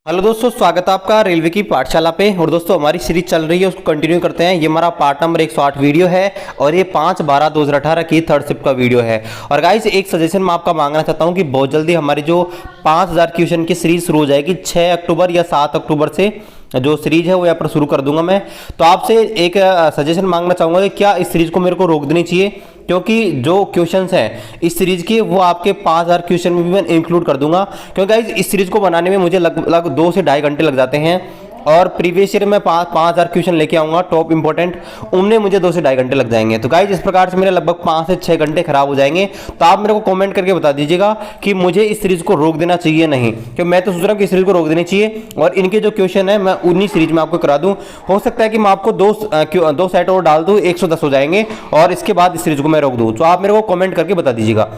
Hello दोस्तों, स्वागत है आपका रेलवे की पाठशाला पे। और दोस्तों हमारी सीरीज चल रही है, उसको कंटिन्यू करते हैं। ये हमारा पार्ट नंबर 108 वीडियो है और ये 5/12/2018 की थर्ड शिफ्ट का वीडियो है। और गाइस एक सजेशन मैं आपका मांगना चाहता हूँ कि बहुत जल्दी हमारी जो 5000 क्वेश्चन की सीरीज शुरू हो जाएगी 6 अक्टूबर या 7 अक्टूबर से जो सीरीज है वो यहाँ पर शुरू कर दूंगा मैं। तो आपसे एक सजेशन मांगना चाहूंगा कि क्या इस सीरीज को मेरे को रोक देनी चाहिए, क्योंकि जो क्वेश्चंस हैं इस सीरीज के वो आपके 5000 क्वेश्चन में भी मैं इंक्लूड कर दूंगा। क्योंकि गाइस इस सीरीज को बनाने में मुझे लगभग 2 से ढाई घंटे लग जाते हैं और प्रीवियस ईयर में 5000 क्वेश्चन लेके आऊंगा टॉप इंपॉर्टेंट, उनमें मुझे 2 से ढाई घंटे लग जाएंगे। तो गाइस इस प्रकार से मेरे लगभग 5 से 6 घंटे खराब हो जाएंगे। तो आप मेरे को कमेंट करके बता दीजिएगा कि मुझे इस सीरीज को रोक देना चाहिए नहीं, क्योंकि मैं तो सोच रहा हूँ कि इस सीरीज को रोक देनी चाहिए और इनके जो क्वेश्चन है मैं उन्हीं सीरीज में आपको करा दूं। हो सकता है कि मैं आपको दो सेट और डाल दूं, 110 हो जाएंगे और इसके बाद इस सीरीज को मैं रोक दूं। तो आप मेरे को कमेंट करके बता दीजिएगा।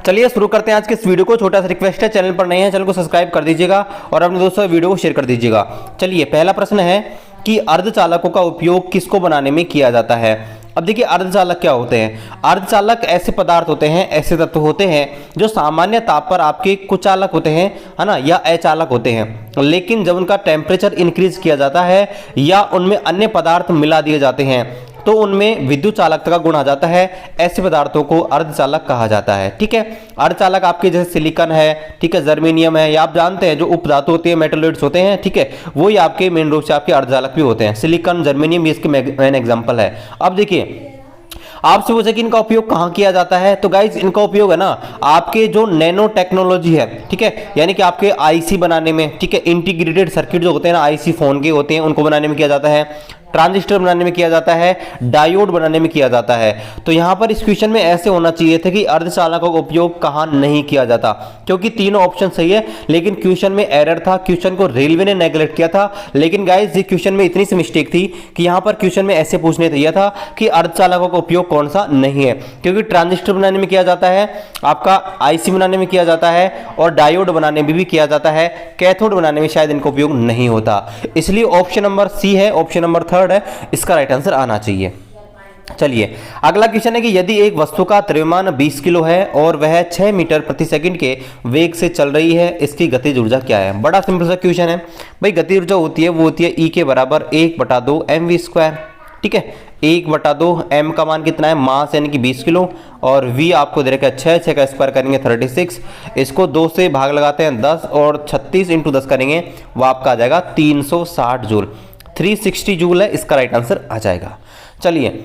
चलिए शुरू करते हैं आज के इस वीडियो को। छोटा सा रिक्वेस्ट है, चैनल पर नए हैं चैनल को सब्सक्राइब कर दीजिएगा और अपने दोस्तों से वीडियो को शेयर कर दीजिएगा। चलिए पहला प्रश्न है कि अर्धचालकों का उपयोग किसको बनाने में किया जाता है। अब देखिए अर्धचालक क्या होते हैं। अर्धचालक ऐसे पदार्थ होते हैं, ऐसे तत्व होते हैं जो सामान्य ताप पर आपके कुचालक होते हैं, है ना, या अचालक होते हैं, लेकिन जब उनका टेम्परेचर इंक्रीज किया जाता है या उनमें अन्य पदार्थ मिला दिए जाते हैं तो उनमें विद्युत चालकता का गुण आ जाता है। ऐसे पदार्थों को अर्धचालक कहा जाता है। ठीक है, अर्धचालक आपके जैसे सिलिकॉन है, ठीक है, जर्मेनियम है, या आप जानते हैं जो उपधातु होती है, मेटलोइड्स होते हैं, ठीक है, वो ही आपके मेन रूप से आपके अर्धचालक भी होते हैं। सिलिकॉन, जर्मेनियम, ये इसके मेन एग्जांपल है। अब देखिए आपसे पूछे कि इनका उपयोग कहां किया जाता है, तो गाइस इनका उपयोग है ना आपके जो नैनो टेक्नोलॉजी है, ठीक है, यानी कि आपके आईसी बनाने में, ठीक है, इंटीग्रेटेड सर्किट जो होते हैं ना आईसी फोन के होते हैं, उनको बनाने में किया जाता है, ट्रांजिस्टर बनाने में किया जाता है, डायोड बनाने में किया जाता है। तो यहां पर इस क्वेश्चन में ऐसे होना चाहिए था कि अर्धचालकों का उपयोग कहां नहीं किया जाता, क्योंकि तीनों ऑप्शन सही है, लेकिन क्वेश्चन में एरर था, क्वेश्चन को रेलवे ने नेग्लेक्ट किया था। लेकिन गाइस ये क्वेश्चन में इतनी सी मिस्टेक थी कि यहां पर क्वेश्चन में ऐसे पूछने दिया था कि अर्धचालकों का उपयोग कौन सा नहीं है, क्योंकि ट्रांजिस्टर बनाने में किया जाता है, आपका आईसी बनाने में किया जाता है और डायोड बनाने में भी किया जाता है, कैथोड बनाने में शायद इनका उपयोग नहीं होता। इसलिए ऑप्शन नंबर सी है, ऑप्शन नंबर थर्ड है, इसका राइट आंसर आना चाहिए। चलिए अगला क्वेश्चन है कि यदि एक वस्तु का द्रव्यमान 20 किलो है और वह 6 मीटर प्रति सेकंड के वेग से चल रही है, इसकी गतिज ऊर्जा क्या है। बड़ा सिंपल सा क्वेश्चन है भाई। गतिज ऊर्जा होती है वो होती है E के बराबर 1/2 mv²। ठीक है, 1/2 m का मान कितना है, मास यानी कि 20 किलो, और v आपको दे रखा है 6 का स्क्वायर करेंगे 36, इसको 2 से भाग लगाते हैं 10 और 36 × 10 करेंगे, वो आपका आ जाएगा 360 जूल, 360 जूल है, इसका राइट आंसर आ जाएगा। चलिए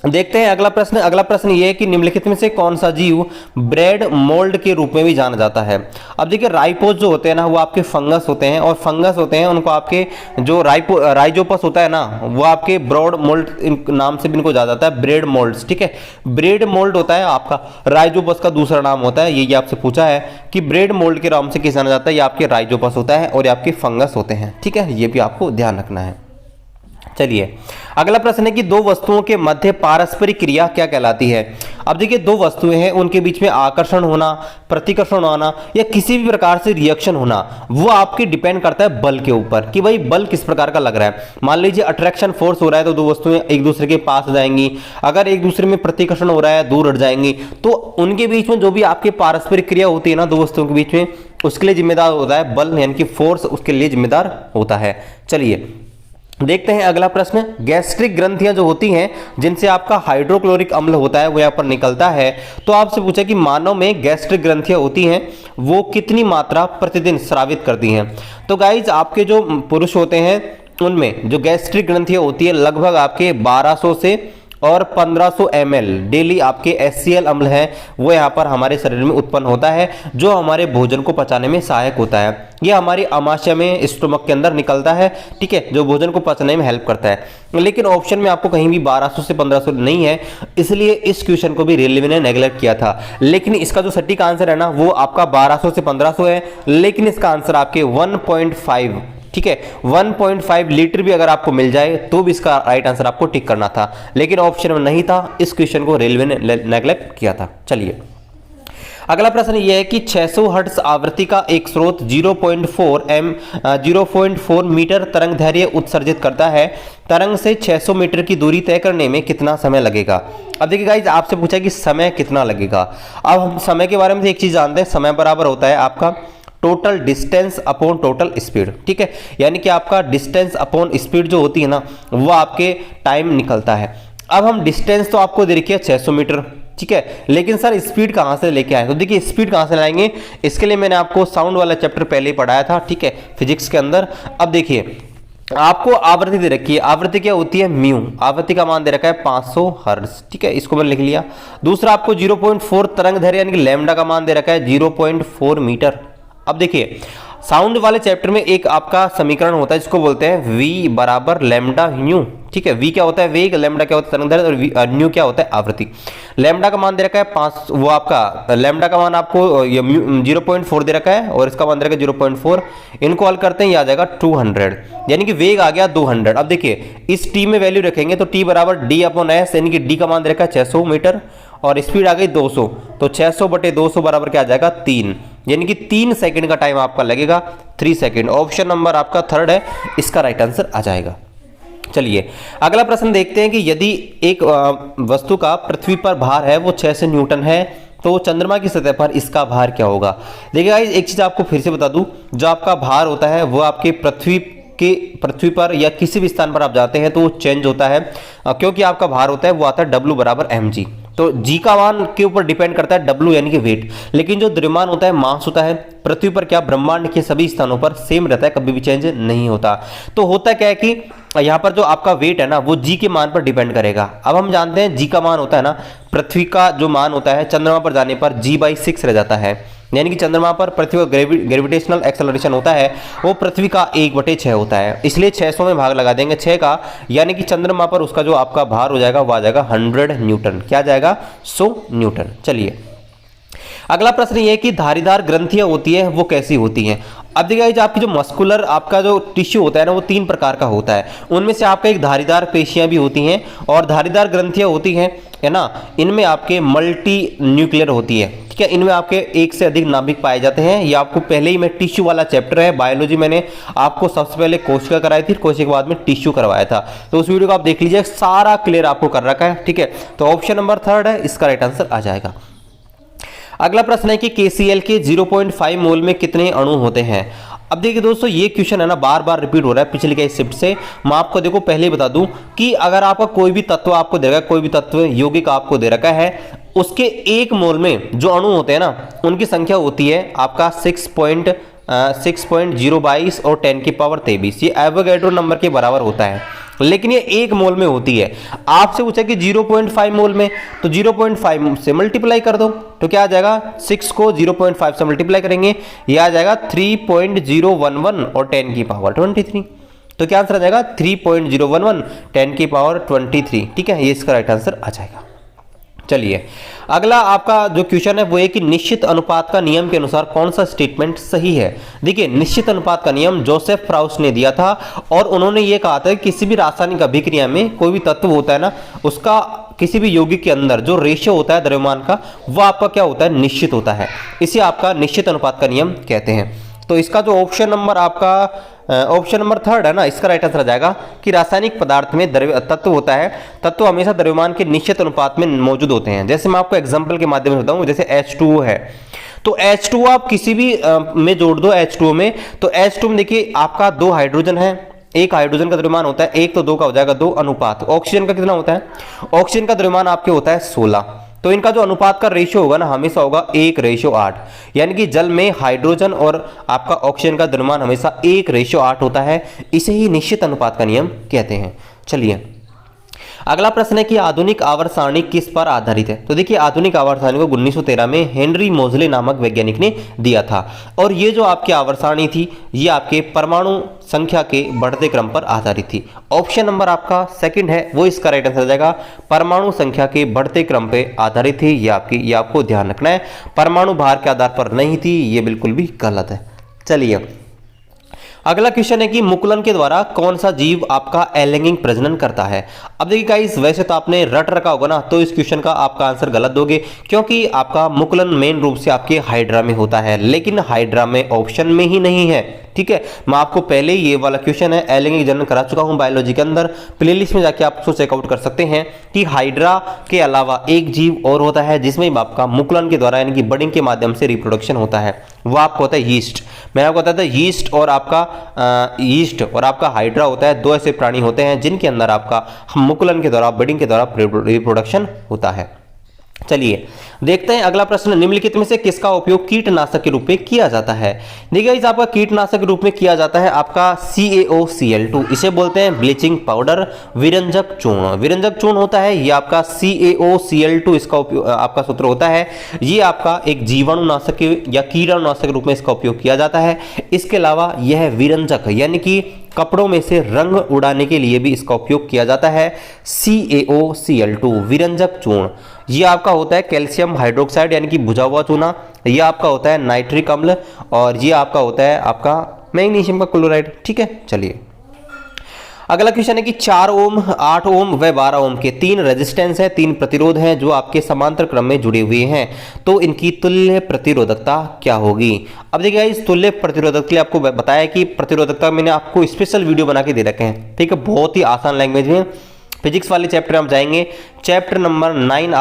देखते हैं अगला प्रश्न। अगला प्रश्न ये है कि निम्नलिखित में से कौन सा जीव ब्रेड मोल्ड के रूप में भी जाना जाता है। अब देखिए राइपोज जो होते हैं ना वो आपके फंगस होते हैं, और फंगस होते हैं उनको आपके जो राइजोपस होता है ना वो आपके ब्रॉड मोल्ड नाम से भी इनको जाना जाता है, ब्रेड मोल्ड्स। ठीक है, ब्रेड मोल्ड होता है आपका राइजोपस का दूसरा नाम होता है। ये आपसे पूछा है कि ब्रेड मोल्ड के नाम से किस जाना जाता है, ये आपके राइजोपस होता है और ये आपके फंगस होते हैं। ठीक है, ये भी आपको ध्यान रखना है। चलिए अगला प्रश्न है कि दो वस्तुओं के मध्य पारस्परिक क्रिया क्या कहलाती है। अब देखिए दो वस्तुएं हैं, उनके बीच में आकर्षण होना, प्रतिकर्षण होना या किसी भी प्रकार से रिएक्शन होना, वो आपके डिपेंड करता है बल के ऊपर कि भाई बल किस प्रकार का लग रहा है। मान लीजिए अट्रैक्शन फोर्स हो रहा है तो दो वस्तुएं एक दूसरे के पास जाएंगी, अगर एक दूसरे में प्रतिकर्षण हो रहा है दूर हट जाएंगी। तो उनके बीच में जो भी आपकी पारस्परिक क्रिया होती है ना दो वस्तुओं के बीच में, उसके लिए जिम्मेदार होता है बल, यानी कि फोर्स उसके लिए जिम्मेदार होता है। चलिए देखते हैं अगला प्रश्न। गैस्ट्रिक ग्रंथियां जो होती हैं जिनसे आपका हाइड्रोक्लोरिक अम्ल होता है वो यहाँ पर निकलता है, तो आपसे पूछा कि मानव में गैस्ट्रिक ग्रंथियां होती हैं वो कितनी मात्रा प्रतिदिन स्रावित करती हैं। तो गाइज आपके जो पुरुष होते हैं उनमें जो गैस्ट्रिक ग्रंथियां होती है लगभग आपके 1200 से और 1500 ml डेली आपके HCl अम्ल है वो यहाँ पर हमारे शरीर में उत्पन्न होता है, जो हमारे भोजन को पचाने में सहायक होता है। ये हमारी आमाशय में स्टोमक के अंदर निकलता है, ठीक है, जो भोजन को पचने में हेल्प करता है। लेकिन ऑप्शन में आपको कहीं भी 1200 से 1500 नहीं है, इसलिए इस क्वेश्चन को भी रेलवे ने नेग्लेक्ट किया था। लेकिन इसका जो सटीक आंसर है ना वो आपका 1200 से 1500 है, लेकिन इसका आंसर आपके 1.5, ठीक है, 1.5 लीटर भी अगर आपको मिल जाए तो भी इसका राइट आंसर आपको टिक करना था, लेकिन ऑप्शन में नहीं था, इस क्वेश्चन को रेलवे ने नेग्लेक्ट किया था। चलिए अगला प्रश्न यह है कि 600 हर्ट्ज आवृत्ति का एक स्रोत 0.4 मीटर तरंग दैर्ध्य उत्सर्जित करता है। तरंग से 600 मीटर की दूरी तय करने में कितना समय लगेगा। अब देखिए गाइस आपसे पूछा कि समय कितना लगेगा। अब हम समय के बारे में एक चीज जानते हैं, समय बराबर होता है आपका total distance upon total speed, ठीक है, यानी कि आपका डिस्टेंस अपॉन स्पीड जो होती है ना वो आपके टाइम निकलता है। अब हम डिस्टेंस तो आपको दे रखी है 600 मीटर, ठीक है, लेकिन सर स्पीड कहाँ से लेके आए? तो देखिए स्पीड कहाँ से लाएंगे, इसके लिए मैंने आपको साउंड वाला चैप्टर पहले ही पढ़ाया था, ठीक है, फिजिक्स के अंदर। अब देखिए आपको आवृत्ति दे रखी है, आवृत्ति क्या होती है? म्यू, आवृत्ति का मान दे रखा है 500 हर्ट्ज, ठीक है, इसको मैंने लिख लिया। दूसरा आपको 0.4 तरंग दैर्घ्य यानी कि लैम्डा का मान दे रखा है 0.4 मीटर। अब देखिए साउंड वाले चैप्टर में एक आपका समीकरण होता है जिसको बोलते हैं v बराबर लैम्डा न्यू, ठीक है, v क्या होता है? वेग, लैम्डा क्या होता है? तरंग दैर्घ्य, और न्यू क्या होता है? आवृत्ति। लैम्डा का मान दे रखा है 5, वो आपका लैम्डा का मान आपको 0.4 दे रखा है और इसका मान दे रखा है 0.4, इनको हल करते हैं, ये आ जाएगा 200, यानी कि वेग आ गया 200। अब देखिए इस t में वैल्यू रखेंगे तो t बराबर d अपॉन s, यानी कि d का मान दे रखा है 600 मीटर और स्पीड आ गई 200, तो 600 बटे 200 बराबर क्या आ जाएगा? 3, यानी कि 3 सेकंड का टाइम आपका लगेगा, 3 सेकंड। ऑप्शन नंबर आपका थर्ड है, इसका राइट आंसर आ जाएगा। चलिए अगला प्रश्न देखते हैं कि यदि एक वस्तु का पृथ्वी पर भार है वो 6 न्यूटन है तो चंद्रमा की सतह पर इसका भार क्या होगा? देखिए गाइस एक चीज आपको फिर से बता दूं, जो आपका भार होता है वो आपके पृथ्वी पर या किसी भी स्थान पर आप जाते हैं तो वो चेंज होता है, क्योंकि आपका भार होता है वो आता है W बराबर mg, तो g का मान के ऊपर डिपेंड करता है W यानी कि वेट, लेकिन जो द्रव्यमान होता है मास होता है पृथ्वी पर क्या ब्रह्मांड के सभी स्थानों पर सेम रहता है, कभी भी चेंज नहीं होता। तो होता क्या है कि यहाँ पर जो आपका वेट है ना वो g के मान पर डिपेंड करेगा। अब हम जानते हैं g का मान होता है ना, पृथ्वी का जो मान होता है चंद्रमा पर जाने पर g/6 रह जाता है, यानी कि चंद्रमा पर पृथ्वी का ग्रेविटेशनल एक्सेलरेशन होता है वो पृथ्वी का 1/6 होता है, इसलिए 600 में भाग लगा देंगे 6 का, यानी कि चंद्रमा पर उसका जो आपका भार हो जाएगा वो आ जाएगा 100 न्यूटन। क्या जाएगा? 100 न्यूटन। चलिए अगला प्रश्न ये है कि धारीदार ग्रंथियां होती है वो कैसी होती हैं? अब देखिए आपकी जो मस्कुलर आपका जो टिश्यू होता है ना वो 3 प्रकार का होता है, उनमें से आपका एक धारीदार पेशियां भी होती हैं और धारीदार ग्रंथियां होती हैं, है ना, इनमें आपके मल्टी न्यूक्लियर होती है, ठीक है, इनमें आपके एक से अधिक नाभिक पाए जाते हैं। ये आपको पहले ही में टिश्यू वाला चैप्टर है बायोलॉजी, मैंने आपको सबसे पहले कोशिका कराई थी, कोशिका के बाद में टिश्यू करवाया था, तो उस वीडियो को आप देख लीजिए, सारा क्लियर आपको कर रखा है, ठीक है। तो ऑप्शन नंबर थर्ड है, इसका राइट आंसर आ जाएगा। अगला प्रश्न है कि KCl के 0.5 मोल में कितने अणु होते हैं? अब देखिए दोस्तों ये क्वेश्चन है ना बार बार रिपीट हो रहा है पिछले कई शिफ्ट से। मैं आपको देखो पहले ही बता दूं कि अगर आपका कोई भी तत्व आपको दे रखा है, कोई भी तत्व यौगिक आपको दे रखा है, उसके 1 मोल में जो अणु होते हैं ना उनकी संख्या होती है आपका 6.022 और 10 की पावर 23, ये एवोगैड्रो नंबर के बराबर होता है, लेकिन ये 1 मोल में होती है। आपसे पूछा कि 0.5 मोल में, तो 0.5 से मल्टीप्लाई कर दो तो क्या आ जाएगा, 6 को 0.5 से मल्टीप्लाई करेंगे, ये आ जाएगा 3.011 और 10 की पावर 23, तो क्या आंसर आ जाएगा 3.011 10 की पावर 23, ठीक है, ये इसका राइट आंसर आ जाएगा। चलिए अगला आपका जो क्वेश्चन है वो है कि निश्चित अनुपात का नियम के अनुसार कौन सा स्टेटमेंट सही है? देखिए निश्चित अनुपात का नियम जोसेफ फ्राउस ने दिया था और उन्होंने ये कहा था कि किसी भी रासायनिक अभिक्रिया में कोई भी तत्व होता है ना उसका किसी भी यौगिक के अंदर जो रेशियो होता है द्रव्यमान का वो आपका क्या होता है, निश्चित होता है, इसे आपका निश्चित अनुपात का नियम कहते हैं। तो इसका जो ऑप्शन नंबर आपका ऑप्शन नंबर थर्ड है ना, इसका राइट आंसर आ जाएगा कि रासायनिक पदार्थ में तत्व होता है, तत्व हमेशा द्रव्यमान के निश्चित अनुपात में मौजूद होते हैं। जैसे मैं आपको एग्जांपल के माध्यम से बताऊं, जैसे H2O है, तो H2O आप किसी भी में जोड़ दो H2O में, तो H2O में देखिए आपका 2 हाइड्रोजन है, एक हाइड्रोजन का द्रव्यमान होता है 1 तो 2 का हो जाएगा 2 अनुपात। ऑक्सीजन का कितना होता है? ऑक्सीजन का द्रव्यमान आपके होता है 16, तो इनका जो अनुपात का रेशियो होगा ना हमेशा होगा 1:8, यानी कि जल में हाइड्रोजन और आपका ऑक्सीजन का द्रव्यमान हमेशा 1:8 होता है, इसे ही निश्चित अनुपात का नियम कहते हैं। चलिए अगला प्रश्न है कि आधुनिक आवर्त सारणी किस पर आधारित है? तो देखिए आधुनिक आवर्त सारणी को 1913 में हेनरी मोजले नामक वैज्ञानिक ने दिया था और ये जो आपकी आवर्त सारणी थी ये आपके परमाणु संख्या के बढ़ते क्रम पर आधारित थी। ऑप्शन नंबर आपका सेकंड है वो इसका राइट आंसर हो जाएगा, परमाणु संख्या के बढ़ते क्रम पे आधारित थी। ये आपको ध्यान रखना है, परमाणु भार के आधार पर नहीं थी, ये बिल्कुल भी गलत है। चलिए अगला क्वेश्चन है कि मुकुलन के द्वारा कौन सा जीव आपका एलैंगिक प्रजनन करता है? अब देखिए गाइस वैसे तो आपने रट रखा होगा ना, तो इस क्वेश्चन का आपका आंसर गलत दोगे, क्योंकि आपका मुकुलन मेन रूप से आपके हाइड्रा में होता है, लेकिन हाइड्रा में ऑप्शन में ही नहीं है, ठीक है, मैं आपको पहले ये वाला क्वेश्चन है एलिंग जनरल करा चुका हूं बायोलॉजी के अंदर, प्लेलिस्ट में जाके आप उसको चेकआउट कर सकते हैं कि हाइड्रा के अलावा एक जीव और होता है जिसमें आपका मुकुलन के द्वारा यानी कि बडिंग के माध्यम से रिप्रोडक्शन होता है, वो आपको होता है यीस्ट। मैंने आपको बताया था यीस्ट और आपका हाइड्रा होता है, दो ऐसे प्राणी होते हैं जिनके अंदर आपका मुकुलन के द्वारा बडिंग के द्वारा रिप्रोडक्शन होता है। चलिए देखते हैं अगला प्रश्न, निम्नलिखित में से किसका उपयोग कीटनाशक के रूप में किया जाता है। देखिए इस आपका कीटनाशक के रूप में किया जाता है आपका CaOCl2, इसे बोलते हैं ब्लीचिंग पाउडर, विरंजक चूर्ण। विरंजक चूर्ण होता है ये आपका CaOCl2, इसका उपयोग आपका सूत्र होता है, ये आपका एक जीवाणुनाशक या कीटाणुनाशक के रूप में इसका उपयोग किया जाता है। इसके अलावा यह विरंजक यानी कि कपड़ों में से रंग उड़ाने के लिए भी इसका उपयोग किया जाता है। CaOCl2 विरंजक चूर्ण, ये आपका होता है कैल्शियम हाइड्रोक्साइड यानी कि बुझा हुआ चूना, ये आपका होता है नाइट्रिक अम्ल, और ये आपका होता है आपका मैग्नीशियम का क्लोराइड। ठीक है, चलिए अगला क्वेश्चन है कि 4 ओम, 8 ओम व 12 ओम के 3 रेजिस्टेंस है, 3 प्रतिरोध हैं जो आपके समांतर क्रम में जुड़े हुए हैं, तो इनकी तुल्य प्रतिरोधकता क्या होगी। अब देखिए इस तुल्य प्रतिरोधकता के लिए आपको बताया कि प्रतिरोधकता मैंने आपको स्पेशल वीडियो बना के दे रखे हैं, ठीक है, बहुत ही आसान लैंग्वेज में। फिजिक्स वाले चैप्टर में आप जाएंगे, चैप्टर नंबर 9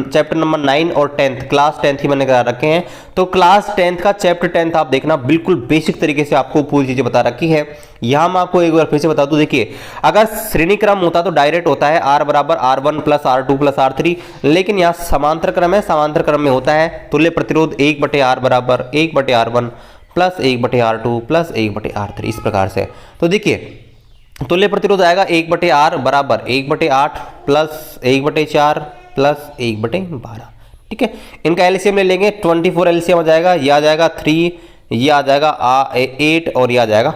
चैप्टर नंबर 9 और 10th क्लास 10th ही मैंने करा रखे हैं, तो क्लास 10th का चैप्टर 10th आप देखना, बिल्कुल बेसिक तरीके से आपको पूरी चीजें बता रखी है। यहां मैं आपको एक बार फिर से बता दूं, देखिए अगर श्रेणी क्रम होता तो डायरेक्ट होता है R बराबर R1 plus R2 plus R3, लेकिन यहाँ समांतर क्रम है, समांतर क्रम में होता है तुल्य प्रतिरोध 1/R बराबर 1/R1 plus 1/R2 plus 1/R3, इस प्रकार से। तो देखिए तुल्य प्रतिरोध आएगा 1/R बराबर 1/8 प्लस 1/4 प्लस 1/12। ठीक है, इनका एलसीएम ले लेंगे, 24 एलसीएम आ जाएगा, ये आ जाएगा 3, ये आ जाएगा 8 और ये आ जाएगा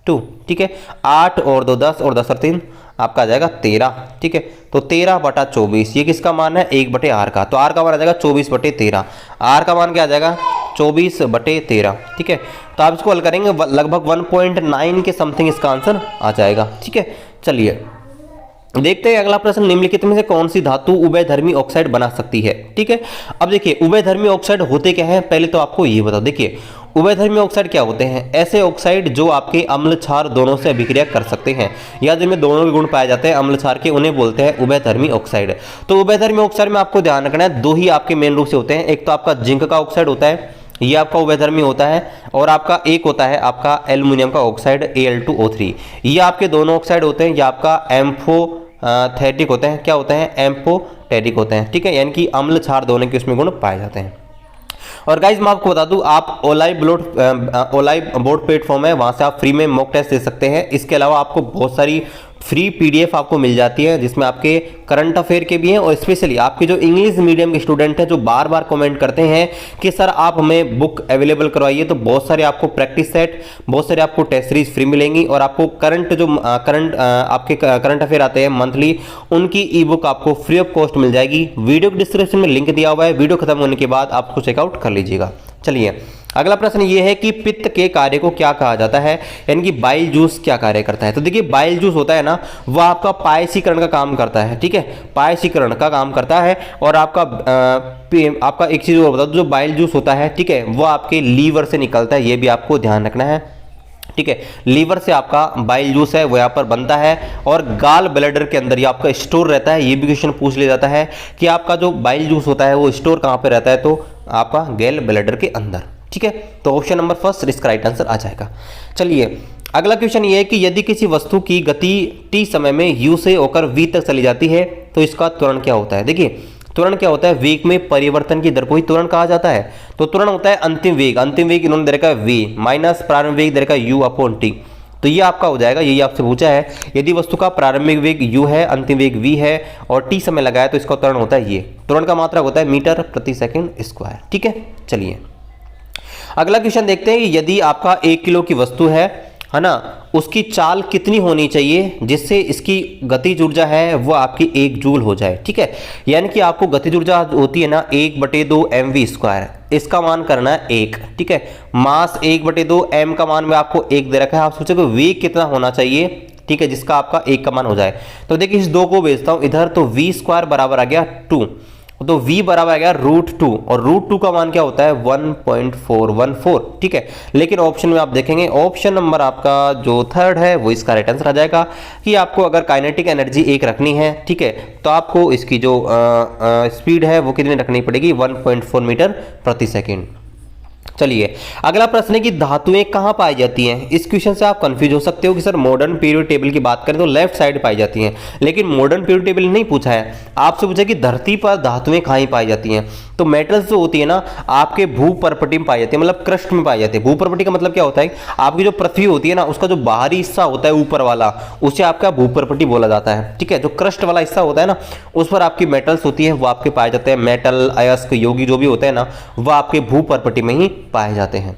2। ठीक है, 8 और 2 10 और 10 और 3 आपका आ जाएगा 13। ठीक है, तो 13/24 ये किसका मान है 1/R का, तो R का मान आ जाएगा 24/13, R का मान क्या आ जाएगा 24/13। ठीक है, तो आप इसको हल करेंगे लगभग 1.9 के समथिंग इसका आंसर आ जाएगा। ठीक है, चलिए देखते हैं अगला प्रश्न, निम्नलिखित में से कौन सी धातु उभयधर्मी ऑक्साइड बना सकती है। ठीक है, अब देखिए उभयधर्मी ऑक्साइड होते क्या हैं, पहले तो आपको ये बताओ। देखिए उभयधर्मी ऑक्साइड क्या होते हैं, ऐसे ऑक्साइड जो आपके अम्ल क्षार दोनों से अभिक्रिया कर सकते हैं या जिनमें दोनों के गुण पाए जाते हैं अम्ल क्षार के, उन्हें बोलते हैं उभयधर्मी ऑक्साइड। तो उभयधर्मी ऑक्साइड में आपको ध्यान रखना है, 2 ही आपके मेन रूप से होते हैं, एक तो आपका जिंक का ऑक्साइड होता है, ये आपका उभयधर्मी होता है, और आपका एक होता है आपका एल्युमिनियम का ऑक्साइड Al2O3, ये आपके दोनों ऑक्साइड होते हैं, ये आपका एम्फोथेटिक होते हैं, क्या होते हैं एम्फोथेटिक होते हैं। ठीक है, यानी कि अम्ल क्षार दोनों के उसमें गुण पाए जाते हैं। और गाइज मैं आपको बता दूं, आप ओलाई बोर्ड प्लेटफॉर्म है, वहां से आप फ्री में मॉक टेस्ट दे सकते हैं। इसके अलावा आपको बहुत सारी फ्री PDF आपको मिल जाती है जिसमें आपके करंट अफेयर के भी हैं, और स्पेशली आपके जो इंग्लिश मीडियम के स्टूडेंट हैं जो बार बार कमेंट करते हैं कि सर आप हमें बुक अवेलेबल करवाइए, तो बहुत सारे आपको प्रैक्टिस सेट, बहुत सारे आपको टेस्ट सीरीज फ्री मिलेंगी, और आपको आपके करंट अफेयर आते हैं मंथली, उनकी ई बुक आपको फ्री ऑफ कॉस्ट मिल जाएगी। वीडियो के डिस्क्रिप्शन में लिंक दिया हुआ है, वीडियो खत्म होने के बाद आपको चेकआउट कर लीजिएगा। चलिए अगला प्रश्न ये है कि पित्त के कार्य को क्या कहा जाता है, यानी कि बाइल जूस क्या कार्य करता है। तो देखिए बाइल जूस होता है ना, वह आपका पायसीकरण का काम करता है। ठीक है, पायसीकरण का काम करता है, और आपका एक चीज और बता दो, जो बाइल जूस होता है, ठीक है, वो आपके लीवर से निकलता है, ये भी आपको ध्यान रखना है। ठीक है, लीवर से आपका बाइल जूस है वो यहाँ पर बनता है, और गाल ब्लैडर के अंदर ये आपका स्टोर रहता है। ये भी क्वेश्चन पूछ लिया जाता है कि आपका जो बाइल जूस होता है वो स्टोर कहाँ पे रहता है, तो आपका गैल ब्लैडर के अंदर। ठीक है, तो ऑप्शन नंबर फर्स्ट इसका राइट आंसर आ जाएगा। चलिए अगला क्वेश्चन ये है कि यदि किसी वस्तु की गति t समय में u से होकर v तक चली जाती है तो इसका त्वरण क्या होता है। देखिए त्वरण क्या होता है, वेग में परिवर्तन की दर को ही त्वरण कहा जाता है। तो त्वरण होता है अंतिम वेग, अंतिम वेग इन्होंने दे रखा है v माइनस प्रारंभिक वेग दे रखा है u/t, तो ये आपका हो जाएगा, यही आपसे पूछा है, यदि वस्तु का प्रारंभिक वेग u है, अंतिम वेग v है और t समय लगाया तो इसका त्वरण होता है ये। त्वरण का मात्रक होता है मीटर प्रति सेकंड स्क्वायर। ठीक है, चलिए अगला क्वेश्चन देखते हैं कि यदि आपका 1 किलो की वस्तु है ना, उसकी चाल कितनी होनी चाहिए जिससे इसकी गतिज ऊर्जा है वो आपकी 1 जूल हो जाए। ठीक है, यानी कि आपको गतिज ऊर्जा होती है ना 1/2 mv², इसका मान करना है 1। ठीक है, मास 1/2 m का मान में आपको 1 दे रखा है, आप सोचोगे वेग कितना होना चाहिए, ठीक है, जिसका आपका 1 का मान हो जाए। तो देखिए इस 2 को भेजता हूं इधर, तो v² बराबर आ गया 2, तो v बराबर आ गया √2 और √2 का मान क्या होता है 1.414, ठीक है। लेकिन ऑप्शन में आप देखेंगे ऑप्शन नंबर आपका जो थर्ड है वो इसका राइट आंसर आ जाएगा कि आपको अगर काइनेटिक एनर्जी 1 रखनी है, ठीक है, तो आपको इसकी जो स्पीड है वो कितनी रखनी पड़ेगी 1.4 मीटर प्रति सेकेंड। चलिए अगला प्रश्न है कि धातुएं कहां पाई जाती हैं। इस क्वेश्चन से आप कंफ्यूज हो सकते हो कि सर मॉडर्न पीरियड टेबल की बात करें तो लेफ्ट साइड पाई जाती हैं, लेकिन मॉडर्न पीरियड टेबल नहीं पूछा है, आपसे पूछा कि धरती पर धातुएं कहां पाई जाती हैं। तो मेटल्स जो होती है ना आपके भूपर्पटी में पाई जाती है, मतलब क्रस्ट में पाई जाती है। भूपर्पटी का मतलब क्या होता है, आपकी जो पृथ्वी होती है ना उसका जो बाहरी हिस्सा होता है ऊपर वाला, उसे आपका भूपर्पटी बोला जाता है, ठीक है। जो क्रस्ट वाला हिस्सा होता है ना उस पर आपकी मेटल्स होती है वो आपके पाए जाते हैं। मेटल, अयस्क, यौगिक जो भी होते हैं ना वह आपके भूपर्पटी में ही पाए जाते हैं।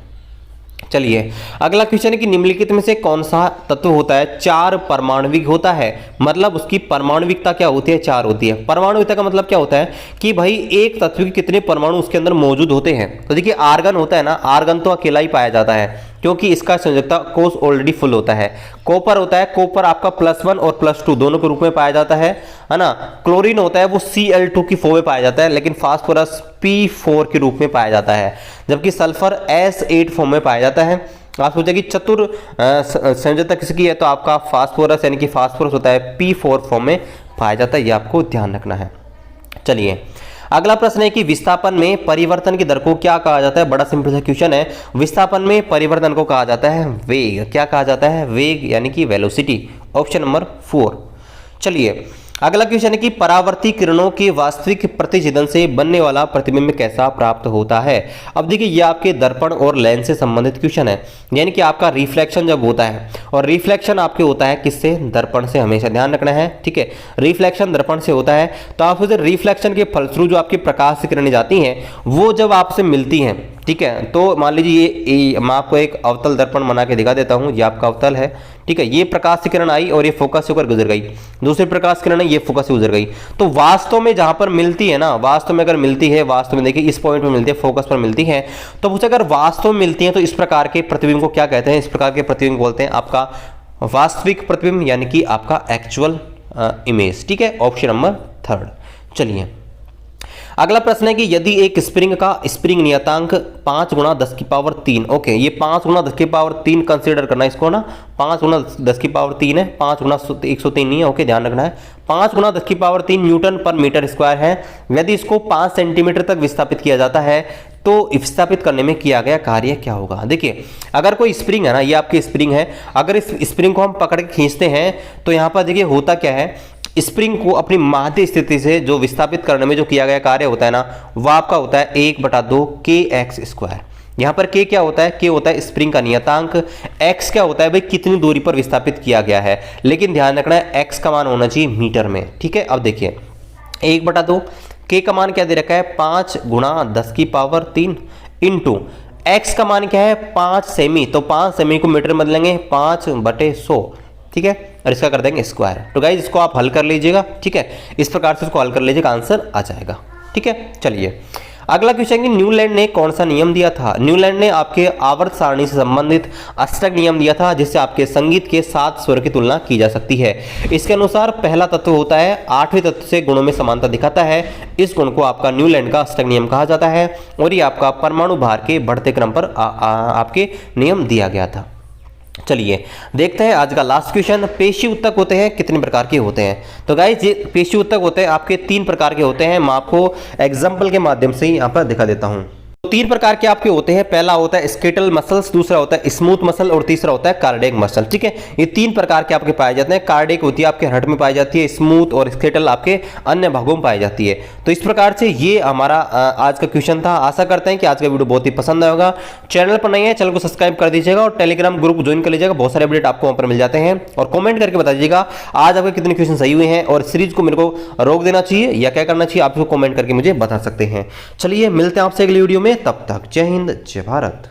चलिए अगला क्वेश्चन है कि निम्नलिखित में से कौन सा तत्व होता है 4 परमाणविक होता है, मतलब उसकी परमाणुविकता क्या होती है 4 होती है। परमाणुविकता का मतलब क्या होता है कि भाई एक तत्व के कितने परमाणु उसके अंदर मौजूद होते हैं। तो देखिए आर्गन होता है ना, आर्गन तो अकेला ही पाया जाता है क्योंकि इसका संयोजकता कोष ऑलरेडी फुल होता है। कॉपर होता है, कॉपर आपका +1 और +2 दोनों के रूप में पाया जाता है ना। क्लोरीन होता है वो Cl2 की फॉर्म में पाया जाता है, लेकिन फास्फोरस P4 के रूप में पाया जाता है, जबकि सल्फर S8 फॉर्म में पाया जाता है। आप सोचा कि चतुर संयोजकता किसकी है, तो आपका फास्फोरस यानी कि फास्फोरस होता है P4 फॉर्म में पाया जाता है, ये आपको ध्यान रखना है। चलिए अगला प्रश्न है कि विस्थापन में परिवर्तन की दर को क्या कहा जाता है। बड़ा सिंपल सा क्वेश्चन है। विस्थापन में परिवर्तन को कहा जाता है वेग। क्या कहा जाता है, वेग यानी कि वेलोसिटी। Option number 4। चलिए अगला क्वेश्चन है कि परावर्ती किरणों के वास्तविक प्रतिछेदन से बनने वाला प्रतिबिंब कैसा प्राप्त होता है। अब देखिए ये आपके दर्पण और लेंस से संबंधित क्वेश्चन है, यानी कि आपका रिफ्लेक्शन जब होता है, और रिफ्लेक्शन आपके होता है किससे, दर्पण से, हमेशा ध्यान रखना है, ठीक है। रिफ्लेक्शन दर्पण से होता है, तो आप उसे रिफ्लेक्शन के फलस्वरूप जो आपकी प्रकाश की किरणें जाती हैं वो जब आपसे मिलती हैं, ठीक है, तो मान लीजिए ये मैं आपको एक अवतल दर्पण बना के दिखा देता हूँ। ये आपका अवतल है, ठीक है। ये प्रकाश की किरण आई और ये फोकस से होकर गुजर गई, दूसरी प्रकाश किरण है ये फोकस से गुजर गई। तो वास्तव में जहां पर मिलती है ना, वास्तव में अगर मिलती है, वास्तव में देखिए इस पॉइंट पर मिलती है, फोकस पर मिलती है, तो पूछा अगर वास्तव में मिलती है तो इस प्रकार के प्रतिबिंब को क्या कहते हैं। इस प्रकार के प्रतिबिंब बोलते हैं आपका वास्तविक प्रतिबिंब, यानी कि आपका एक्चुअल इमेज, ठीक है। Option number 3। चलिए अगला प्रश्न है कि यदि एक स्प्रिंग का स्प्रिंग नियतांक 5 × 10⁻3, ओके, ये 5 × 10⁻3 कंसीडर करना है इसको ना, 5 × 10⁻3 है, 5 × 103 नहीं है, ओके, ध्यान रखना है। 5 × 10⁻3 न्यूटन पर मीटर स्क्वायर है। यदि इसको 5 सेंटीमीटर तक विस्थापित किया जाता है तो विस्थापित करने में किया गया कार्य क्या होगा। देखिए अगर कोई स्प्रिंग है ना, ये आपकी स्प्रिंग है, अगर इस स्प्रिंग को हम पकड़ के खींचते हैं तो यहाँ पर देखिए होता क्या है, स्प्रिंग को अपनी माध्य स्थिति से जो विस्थापित करने में जो किया गया कार्य होता है ना वह आपका होता है 1/2 kx²। यहां पर k क्या होता है, k होता है स्प्रिंग का नियतांक, x क्या होता है भाई कितनी दूरी पर विस्थापित किया गया है, लेकिन ध्यान रखना है x का मान होना चाहिए मीटर में, ठीक है। अब देखिए 1/2, k का मान क्या दे रखा है 5 × 10⁻3 इंटू x का मान क्या है 5 सेमी, तो 5 सेमी को मीटर में बदलेंगे 5/100, ठीक है, और इसका कर देंगे स्क्वायर। तो गाइज इसको आप हल कर लीजिएगा, ठीक है, इस प्रकार से इसको हल कर लीजिएगा, आंसर आ जाएगा, ठीक है। चलिए अगला क्वेश्चन कि न्यूलैंड ने कौन सा नियम दिया था। न्यूलैंड ने आपके आवर्त सारणी से संबंधित अष्टक नियम दिया था, जिससे आपके संगीत के 7 स्वर की तुलना की जा सकती है। इसके अनुसार पहला तत्व होता है 8वें तत्व से गुणों में समानता दिखाता है। इस गुण को आपका न्यूलैंड का अष्टक नियम कहा जाता है, और ये आपका परमाणु भार के बढ़ते क्रम पर आपके नियम दिया गया था। चलिए देखते हैं आज का लास्ट क्वेश्चन। पेशी उत्तक होते हैं कितने प्रकार के होते हैं। तो गाइस ये पेशी उत्तक होते हैं आपके 3 प्रकार के होते हैं। मैं आपको एग्जांपल के माध्यम से ही यहाँ पर दिखा देता हूँ। 3 प्रकार के आपके होते हैं। पहला होता है स्केटल मसल्स, दूसरा होता है स्मूथ मसल, और तीसरा होता है कार्डियक मसल, ठीक है। ये 3 प्रकार के आपके पाए जाते हैं। कार्डियक होती है आपके हार्ट में पाई जाती है, स्मूथ और स्केटल आपके अन्य भागों में पाई जाती है। तो इस प्रकार से ये हमारा आज का क्वेश्चन था। आशा करते हैं कि आज का वीडियो बहुत ही पसंद आया होगा। चैनल पर नहीं है चैनल को सब्सक्राइब कर दीजिएगा और टेलीग्राम ग्रुप ज्वाइन कर लीजिएगा, बहुत सारे अपडेट आपको वहां पर मिल जाते हैं। और कमेंट करके बता दीजिएगा आज आपके कितने क्वेश्चन सही हुए हैं, और सीरीज को मेरे को रोक देना चाहिए या क्या करना चाहिए, आप इसको कमेंट करके मुझे बता सकते हैं। चलिए मिलते हैं आपसे अगली वीडियो में, तब तक जय हिंद जय भारत।